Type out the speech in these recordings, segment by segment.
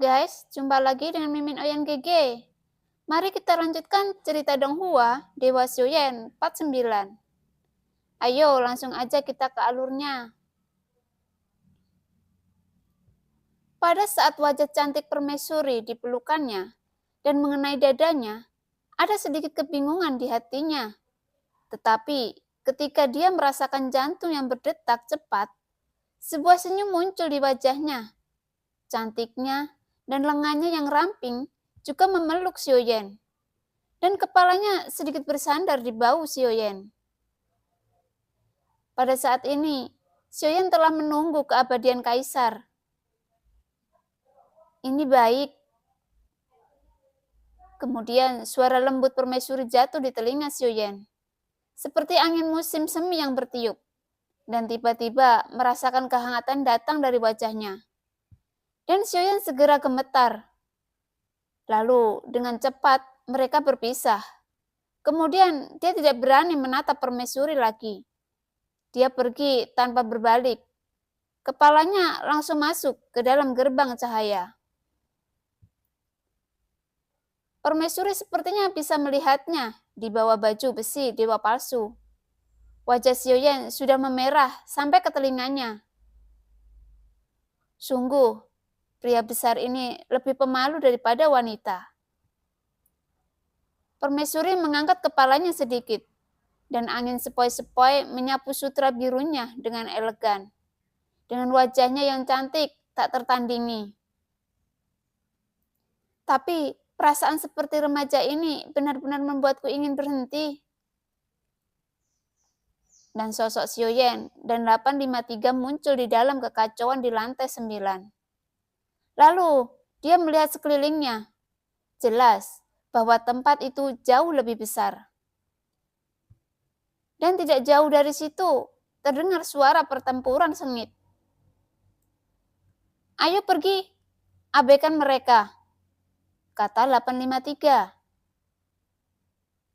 guys, jumpa lagi dengan Mimin Oyan GG. Mari kita lanjutkan cerita Donghua, Dewa Xiuyan 49. Ayo langsung aja kita ke alurnya. Pada saat wajah cantik permaisuri dipelukannya dan mengenai dadanya, ada sedikit kebingungan di hatinya. Tetapi ketika dia merasakan jantung yang berdetak cepat, sebuah senyum muncul di wajahnya. Cantiknya dan lengannya yang ramping juga memeluk Xiuyan, dan kepalanya sedikit bersandar di bahu Xiuyan. Pada saat ini, Xiuyan telah menunggu keabadian kaisar. Ini baik. Kemudian suara lembut permaisuri jatuh di telinga Xiuyan, seperti angin musim semi yang bertiup, dan tiba-tiba merasakan kehangatan datang dari wajahnya. Dan Xiuyan segera gemetar. Lalu dengan cepat mereka berpisah. Kemudian dia tidak berani menatap permaisuri lagi. Dia pergi tanpa berbalik. Kepalanya langsung masuk ke dalam gerbang cahaya. Permaisuri sepertinya bisa melihatnya di bawah baju besi dewa palsu. Wajah Xiuyan sudah memerah sampai ke telinganya. Sungguh, pria besar ini lebih pemalu daripada wanita. Permaisuri mengangkat kepalanya sedikit, dan angin sepoi-sepoi menyapu sutra birunya dengan elegan. Dengan wajahnya yang cantik, tak tertandingi. Tapi perasaan seperti remaja ini benar-benar membuatku ingin berhenti. Dan sosok Xiuyan dan 853 muncul di dalam kekacauan di lantai 9. Lalu dia melihat sekelilingnya. Jelas bahwa tempat itu jauh lebih besar. Dan tidak jauh dari situ terdengar suara pertempuran sengit. Ayo pergi, abaikan mereka, kata 853.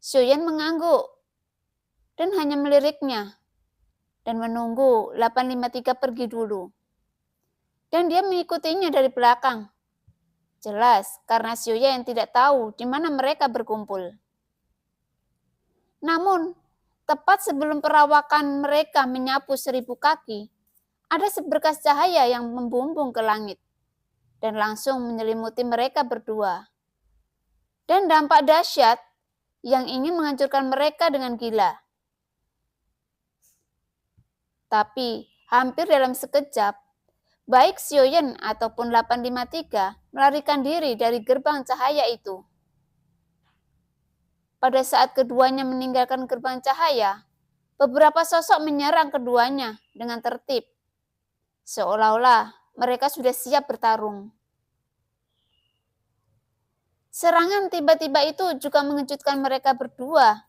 Xiuyan mengangguk dan hanya meliriknya dan menunggu 853 pergi dulu. Dan dia mengikutinya dari belakang. Jelas karena Xiuyan tidak tahu di mana mereka berkumpul. Namun, tepat sebelum perawakan mereka menyapu 1000 kaki, ada seberkas cahaya yang membumbung ke langit dan langsung menyelimuti mereka berdua. Dan dampak dahsyat yang ingin menghancurkan mereka dengan gila. Tapi hampir dalam sekejap, baik Xiuyan ataupun 853 melarikan diri dari gerbang cahaya itu. Pada saat keduanya meninggalkan gerbang cahaya, beberapa sosok menyerang keduanya dengan tertib. Seolah-olah mereka sudah siap bertarung. Serangan tiba-tiba itu juga mengejutkan mereka berdua.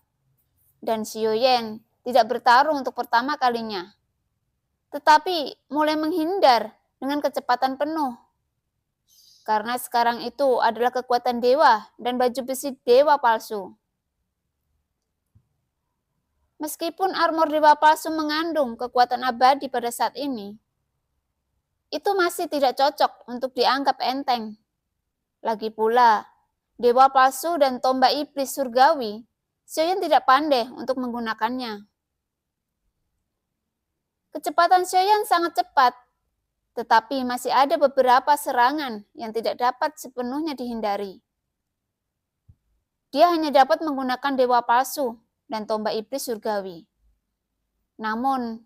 Dan Xiuyan tidak bertarung untuk pertama kalinya, tetapi mulai menghindar dengan kecepatan penuh. Karena sekarang itu adalah kekuatan dewa dan baju besi dewa palsu. Meskipun armor dewa palsu mengandung kekuatan abadi pada saat ini, itu masih tidak cocok untuk dianggap enteng. Lagi pula, dewa palsu dan tombak iblis surgawi, Xiuyan tidak pandai untuk menggunakannya. Kecepatan Xiuyan sangat cepat, tetapi masih ada beberapa serangan yang tidak dapat sepenuhnya dihindari. Dia hanya dapat menggunakan dewa palsu dan tombak iblis surgawi. Namun,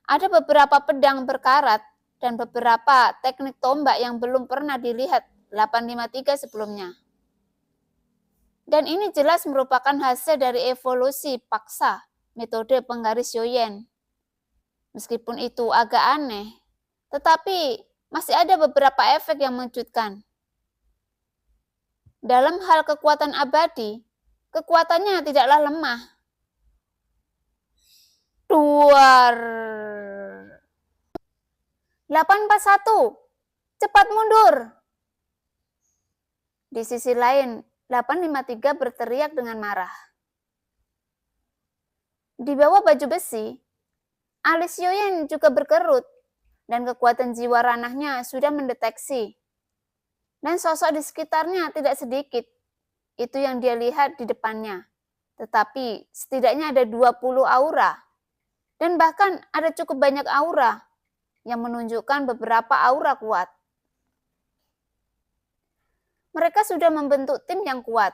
ada beberapa pedang berkarat dan beberapa teknik tombak yang belum pernah dilihat 853 sebelumnya. Dan ini jelas merupakan hasil dari evolusi paksa metode penggaris Xiuyan. Meskipun itu agak aneh, tetapi masih ada beberapa efek yang mengejutkan. Dalam hal kekuatan abadi, kekuatannya tidaklah lemah. Duar. 841, cepat mundur. Di sisi lain, 853 berteriak dengan marah. Di bawah baju besi, alis Xiuyan juga berkerut dan kekuatan jiwa ranahnya sudah mendeteksi. Dan sosok di sekitarnya tidak sedikit. Itu yang dia lihat di depannya. Tetapi setidaknya ada 20 aura. Dan bahkan ada cukup banyak aura yang menunjukkan beberapa aura kuat. Mereka sudah membentuk tim yang kuat.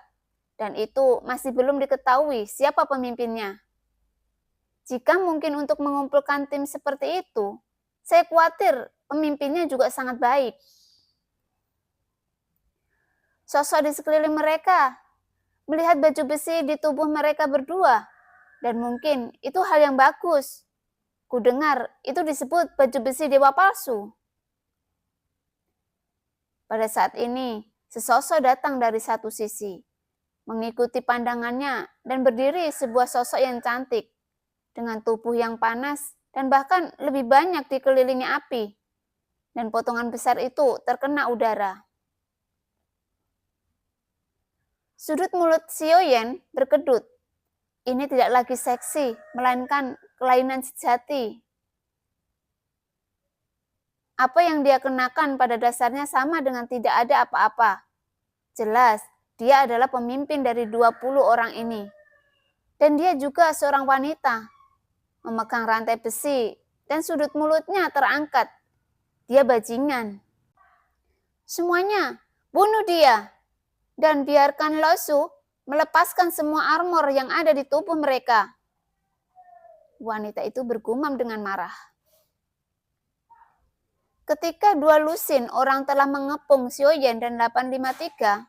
Dan itu masih belum diketahui siapa pemimpinnya. Jika mungkin untuk mengumpulkan tim seperti itu, saya khawatir pemimpinnya juga sangat baik. Sosok di sekeliling mereka melihat baju besi di tubuh mereka berdua, dan mungkin itu hal yang bagus. Kudengar itu disebut baju besi dewa palsu. Pada saat ini, sesosok datang dari satu sisi, mengikuti pandangannya dan berdiri sebuah sosok yang cantik, dengan tubuh yang panas dan bahkan lebih banyak dikelilingi api, dan potongan besar itu terkena udara. Sudut mulut Xiaoyan berkedut. Ini tidak lagi seksi, melainkan kelainan sejati. Apa yang dia kenakan pada dasarnya sama dengan tidak ada apa-apa. Jelas, dia adalah pemimpin dari 20 orang ini. Dan dia juga seorang wanita, memegang rantai besi, dan sudut mulutnya terangkat. Dia bajingan. Semuanya, bunuh dia, dan biarkan Losu melepaskan semua armor yang ada di tubuh mereka. Wanita itu bergumam dengan marah. Ketika dua lusin orang telah mengepung Xiaoyan dan 853,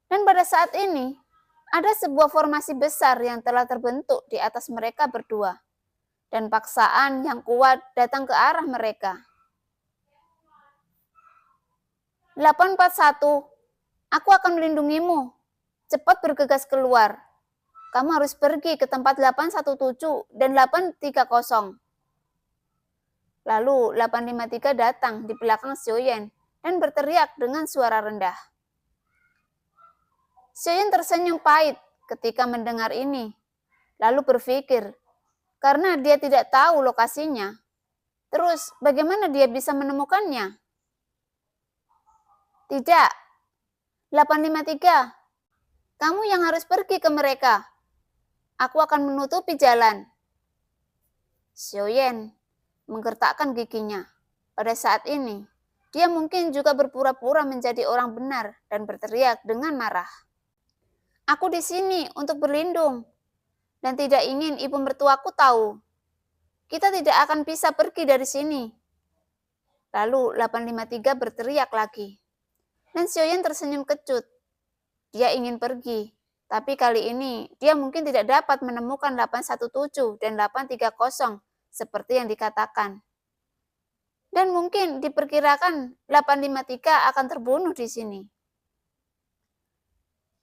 dan pada saat ini, ada sebuah formasi besar yang telah terbentuk di atas mereka berdua. Dan paksaan yang kuat datang ke arah mereka. 841, aku akan melindungimu. Cepat bergegas keluar. Kamu harus pergi ke tempat 817 dan 830. Lalu 853 datang di belakang Xiaoyan dan berteriak dengan suara rendah. Xiaoyan tersenyum pahit ketika mendengar ini. Lalu berpikir, karena dia tidak tahu lokasinya, terus bagaimana dia bisa menemukannya? Tidak, 853, kamu yang harus pergi ke mereka. Aku akan menutupi jalan. Xiaoyan menggertakkan giginya. Pada saat ini, dia mungkin juga berpura-pura menjadi orang benar dan berteriak dengan marah. Aku di sini untuk berlindung. Dan tidak ingin ibu mertuaku tahu. Kita tidak akan bisa pergi dari sini. Lalu 853 berteriak lagi. Dan Xiaoyan tersenyum kecut. Dia ingin pergi, tapi kali ini dia mungkin tidak dapat menemukan 817 dan 830 seperti yang dikatakan. Dan mungkin diperkirakan 853 akan terbunuh di sini.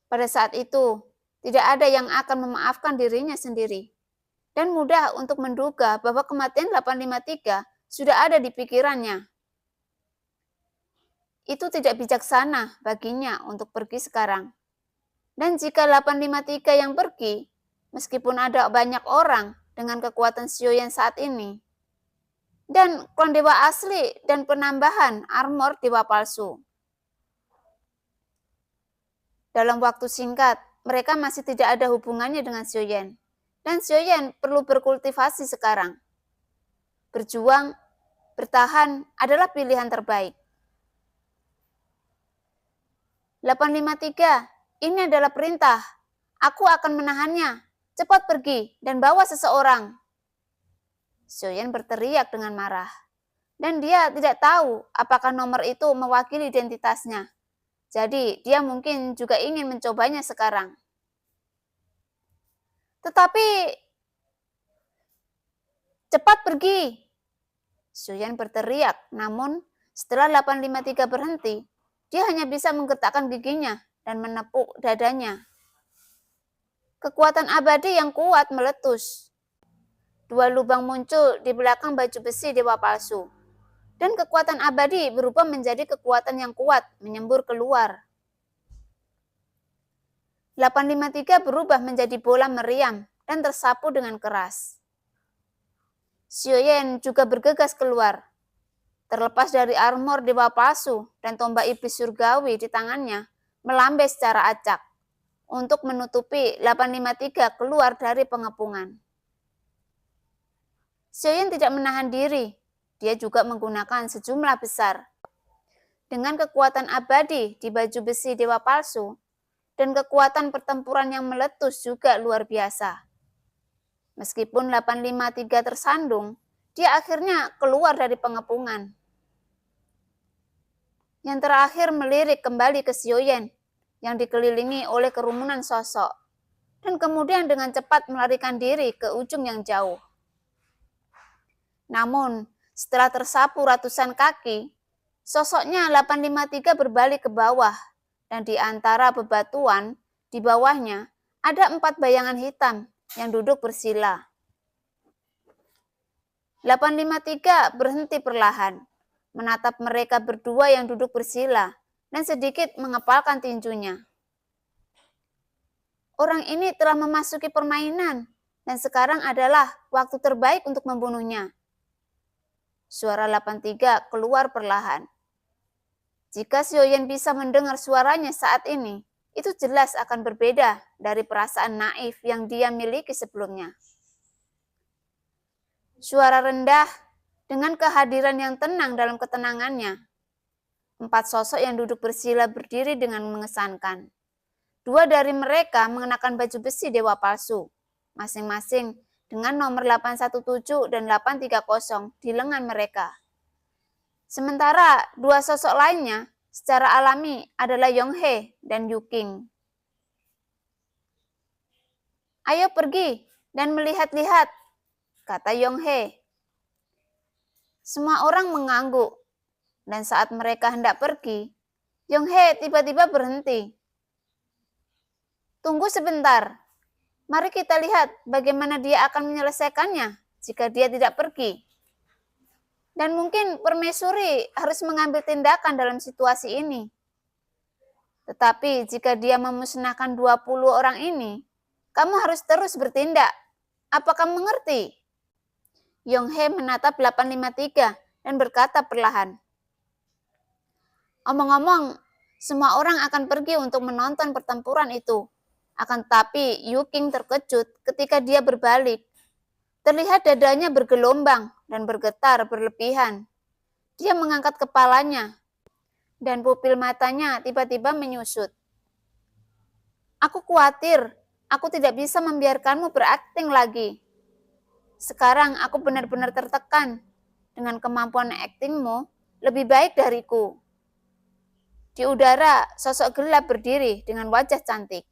Pada saat itu, tidak ada yang akan memaafkan dirinya sendiri. Dan mudah untuk menduga bahwa kematian 853 sudah ada di pikirannya. Itu tidak bijaksana baginya untuk pergi sekarang. Dan jika 853 yang pergi, meskipun ada banyak orang dengan kekuatan Xiaoyan saat ini, dan klan dewa asli dan penambahan armor dewa palsu. Dalam waktu singkat, mereka masih tidak ada hubungannya dengan Xiaoyan. Dan Xiaoyan perlu berkultivasi sekarang. Berjuang, bertahan adalah pilihan terbaik. 853, ini adalah perintah. Aku akan menahannya. Cepat pergi dan bawa seseorang. Xiaoyan berteriak dengan marah. Dan dia tidak tahu apakah nomor itu mewakili identitasnya. Jadi dia mungkin juga ingin mencobanya sekarang. Tetapi cepat pergi. Xiaoyan berteriak, namun setelah 853 berhenti, dia hanya bisa menggetakkan giginya dan menepuk dadanya. Kekuatan abadi yang kuat meletus. Dua lubang muncul di belakang baju besi dewa palsu. Dan kekuatan abadi berubah menjadi kekuatan yang kuat, menyembur keluar. 853 berubah menjadi bola meriam dan tersapu dengan keras. Xiaoyan juga bergegas keluar. Terlepas dari armor dewa palsu dan tombak iblis surgawi di tangannya, melambai secara acak untuk menutupi 853 keluar dari pengepungan. Xiaoyan tidak menahan diri, dia juga menggunakan sejumlah besar. Dengan kekuatan abadi di baju besi dewa palsu, dan kekuatan pertempuran yang meletus juga luar biasa. Meskipun 853 tersandung, dia akhirnya keluar dari pengepungan. Yang terakhir melirik kembali ke Xiaoyan yang dikelilingi oleh kerumunan sosok, dan kemudian dengan cepat melarikan diri ke ujung yang jauh. Namun, setelah tersapu ratusan kaki, sosoknya 853 berbalik ke bawah, dan di antara bebatuan di bawahnya ada 4 bayangan hitam yang duduk bersila. 853 berhenti perlahan, menatap mereka berdua yang duduk bersila, dan sedikit mengepalkan tinjunya. Orang ini telah memasuki permainan, dan sekarang adalah waktu terbaik untuk membunuhnya. Suara 83 keluar perlahan. Jika Xiaoyan bisa mendengar suaranya saat ini, itu jelas akan berbeda dari perasaan naif yang dia miliki sebelumnya. Suara rendah dengan kehadiran yang tenang dalam ketenangannya. 4 sosok yang duduk bersila berdiri dengan mengesankan. 2 dari mereka mengenakan baju besi dewa palsu, masing-masing dengan nomor 817 dan 830 di lengan mereka. Sementara 2 sosok lainnya secara alami adalah Yonghe dan Yuking. Ayo pergi dan melihat-lihat, kata Yonghe. Semua orang mengangguk, dan saat mereka hendak pergi, Yonghe tiba-tiba berhenti. Tunggu sebentar, mari kita lihat bagaimana dia akan menyelesaikannya jika dia tidak pergi. Dan mungkin permaisuri harus mengambil tindakan dalam situasi ini. Tetapi jika dia memusnahkan 20 orang ini, kamu harus terus bertindak. Apa kamu mengerti? Yonghe menatap 853 dan berkata perlahan. Omong-omong, semua orang akan pergi untuk menonton pertempuran itu. Akan tetapi Yuking terkejut ketika dia berbalik. Terlihat dadanya bergelombang dan bergetar berlebihan. Dia mengangkat kepalanya dan pupil matanya tiba-tiba menyusut. Aku khawatir, aku tidak bisa membiarkanmu berakting lagi. Sekarang aku benar-benar tertekan. Dengan kemampuan aktingmu lebih baik dariku. Di udara, sosok gelap berdiri dengan wajah cantik.